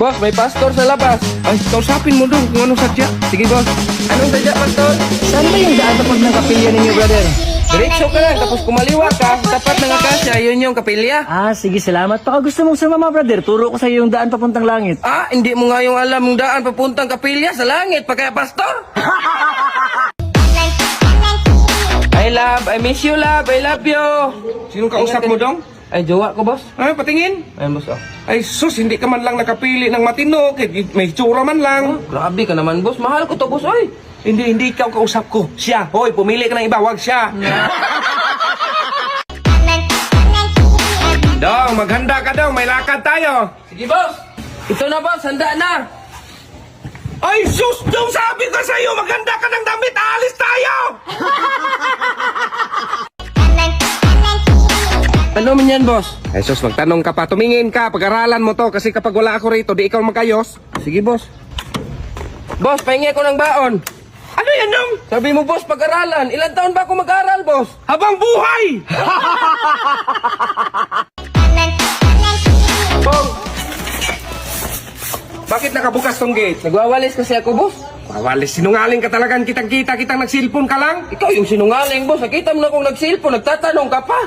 Boss, may pastor sa labas. Ay, kausapin mo doon kung anong sadya. Sige, boss. Anong sadya, pastor? Saan ba yung daan tapos ng kapilya ninyo, brother? Diretso ka lang, tapos kumaliwa ka, tapat ng akasya, yun yung kapilya. Ah, sige, salamat. Baka gusto mong sumama, brother. Turo ko sa iyo yung daan papuntang langit. Ah, hindi mo nga yung alam yung daan papuntang kapilya sa langit, pa kaya pastor? I love, I miss you, love, I love you. Sinong kausap mo dong? Ay, jowa ko, boss. Ay, patingin. Ay, boss, oh. Ay, sus, hindi ka man lang nakapili ng matino. Kahit may tsura man lang. Grabe ka naman, boss. Mahal ko to, boss, oy. Hindi ikaw kausap ko. Siya. Hoy, pumili ka ng iba. Wag siya. Dong, maghanda ka dong. May lakad tayo. Sige, boss. Ito na, boss. Handa na. Ay, sus, dong, sabi ko sa iyo, maghanda ka ng damit. Aalis tayo. Ano man yan, boss? Ay, sus, magtanong ka pa. Tumingin ka. Pag-aralan mo to. Kasi kapag wala ako rito, di ikaw magayos. Sige, boss. Boss, pahingi ko ng baon. Ano yan, dong? Sabi mo, boss, pag-aralan. Ilan taon ba ako mag-aral, boss? Habang buhay! Bong, Bakit nakabukas tong gate? nagwawalis kasi ako, boss. Mawalis, sinungaling ka talagang kitang-kita, kitang nagsilpon ka lang. Ikaw yung sinungaling, boss. Nakita mo na akong nagsilpo, nagtatanong ka pa.